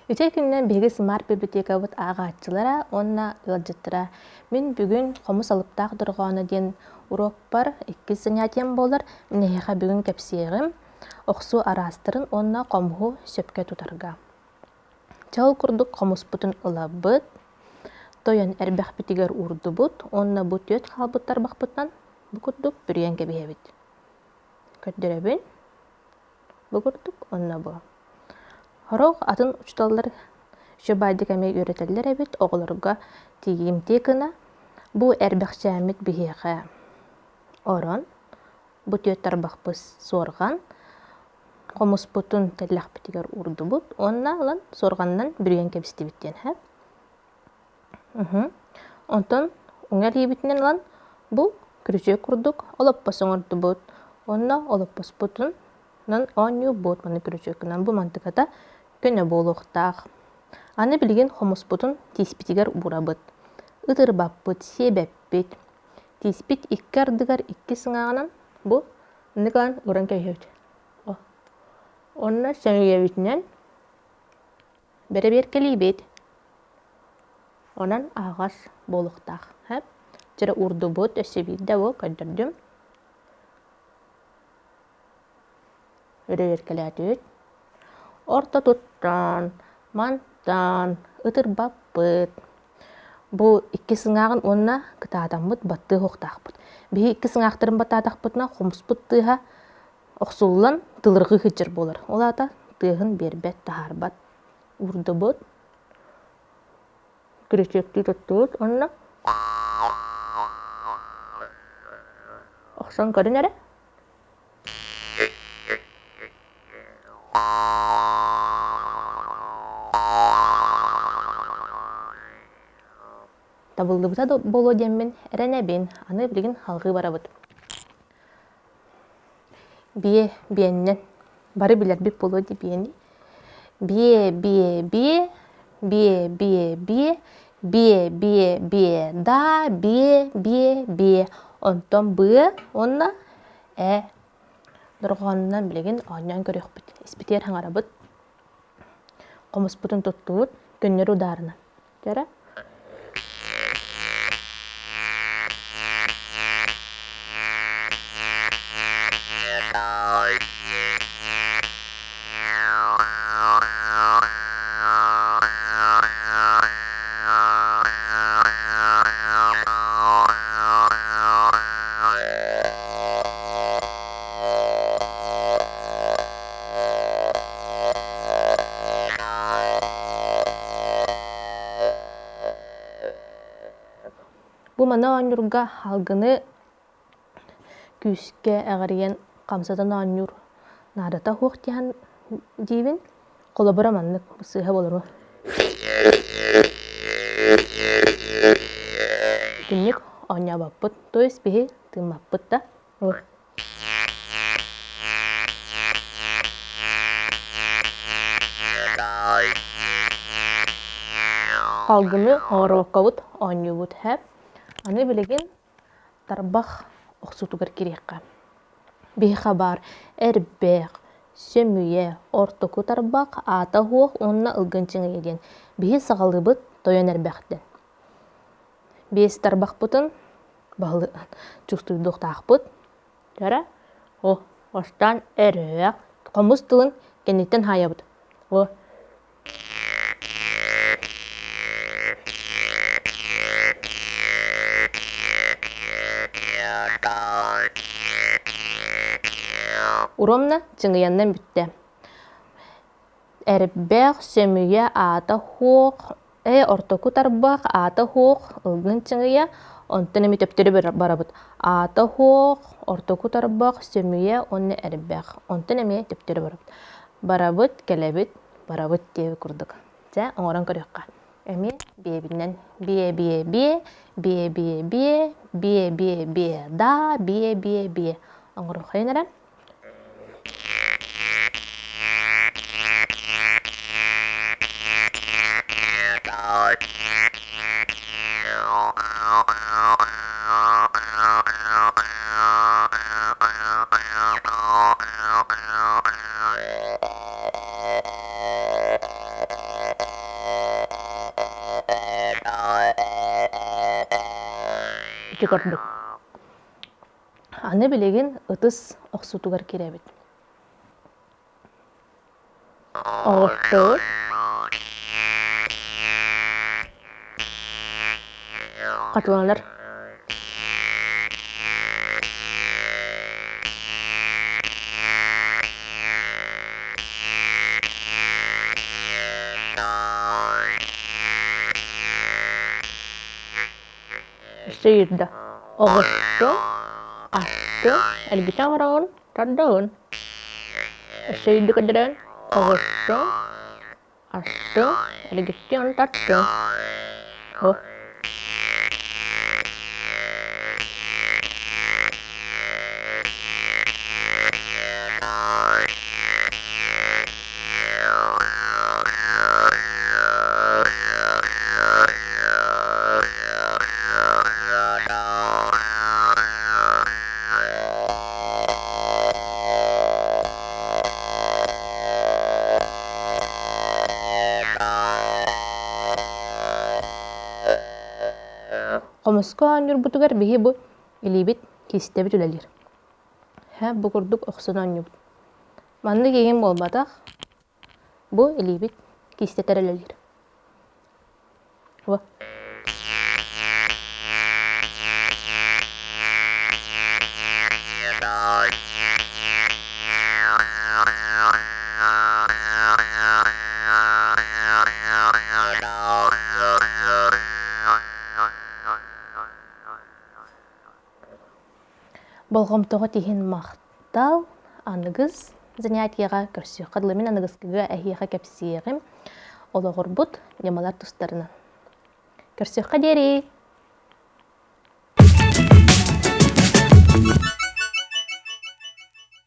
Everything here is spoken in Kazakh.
Үтей күннен беги Smart библиотека бут ағаатчылара, онна ылжыттыра. Мен бүгін қомыс алыптақ дұрғаны ден урок бар, 2 занятиям болар. Нехеха бүгін кәпсиегім, оқсу арастырын, онна қомху сөпке тутарға. Чал күрдік қомыс бұтын ылабыт, тойын әрбәқ бітігер урды бұт, онна бұт өт қалбыттар бақ бұттан, бұ күрдік бүрген кәбейбіт. Көддіребін, бұ күрдік, онна бұ. Хоруq атын учталлар шөбайды кәмей өретелер әбет, оғылырға тегім текіна. Бұ әрбәқшәмет бігеға орын, бұт өттар бақпыз сорған, қомыс бұтын тәлләқ бітігер урды бұт, онна алан сорғаннан бүрген кәбісті біттен. Онтан оңар ебітінен алан бұ күріжек күрдік, олаппас оңырды бұт, онна олаппас бұтын оню бұт маны күріжекінен бұ мантықата көне болуқтақ. Аны білген қомыс бұтын теспетігер ұра бұт. Үтір бап бұт, себәп бұт. Теспет 2 ардығар 2 сыңағынан бұ нығылан ұран кәйхет. Онна сәңге бітінен бәрі келей бет. Онан ағас болуқтақ. Жыры ұрды бұт, өсі бейді ол көндірдім. Өрі келей әтіт. Орта тұттан, мантан, ұтыр бап бұт. Бұл 2 сыңағын онына күтадам бұт, батты хоқтақ бұт. Бей 2 сыңақтырын батадақ бұтына қомыс бұттыға оқсулан тылырғы хыджыр болыр. Олата тығын бербет тахар бат. Урды бұт. Күрешекті тұттуыт, онына оқсан көрін әрі? Табылды бұта болу деммен әрәнәбен, аны білген халғы бара бұд. Бие биеннен, бары білер біп болу де биені. Бие, бие, бие, бие, бие, бие, бие, бие, бие, да, бие, бие, бие. Онтан бұе, онна дұрғанынан білген аннан көрек бұд. Испетер хаңара бұд. Қомыс бұтын тұттуыд, көннер ұдарына. Жәрі? Бұ мана оңырға халғыны күске әғарген қамсадан оңыр надата хоқтиян дейбін, қолы бұра маннық сыға болыру. Күннік оңя баппыт, тойыз бейі тым баппыт да. Халғыны оңырваққа бұд, оңы бұд әп. Аны білеген тарбақ оқсутугар керекқа. Бейха бар әрбәқ, сөмүйе, ортоку тарбақ, ата хоқ, онына ұлғынчыңы еден. Бейі сағалы бұд, тойын әрбәқтен. Бейс тарбақ бұтын, бағылы чүстүйдіқтақ бұд. Жара, остан әрбәқ, қомыз тұлын кенеттен хая бұд. Уромна чыңыяннан бүтті. Әрбәқ, сөмүйе, ата хоқ, ортоку тарбақ, ата хоқ, ұлғын чыңыя, онтын әмі төптері бара бұд. Ата хоқ, ортоку тарбақ, сөмүйе, онны әрбәқ, онтын әмі төптері бара бұд. Бара бұд, кәлі бұд, бара бұд дейі күрдік. Жа, оңыран көріққа. Әмі бейбінен бие, бие, бие, бие, бие, бие, бие, бие, бие, да, бие, бие, бие. Оңыру қайын әрән? көрдүк. Аны билеген ытыс оксутугар киребит. Оғышты. Қатыланар. Sıyırdı. Oğuştu. Astı. Elbise varağın. Tadağın. Sıyırdı kadiran. Oğuştu. Astı. Elbise on tattı. Oh. Qomuska nyurbutugar bihi bu ilibit kistebit ülelir. Bu kurduk oxsunan nyubut. Mandı kegen bolbataq bu ilibit kisteter ülelir. Bu. Болғамтоға тиген мақтал анығыз занятияға көрсіқ. Қадылымен анығыз кігі әхияға кәпсиеғім олығыр бұд немалар тұстарынан. Көрсіққа дері!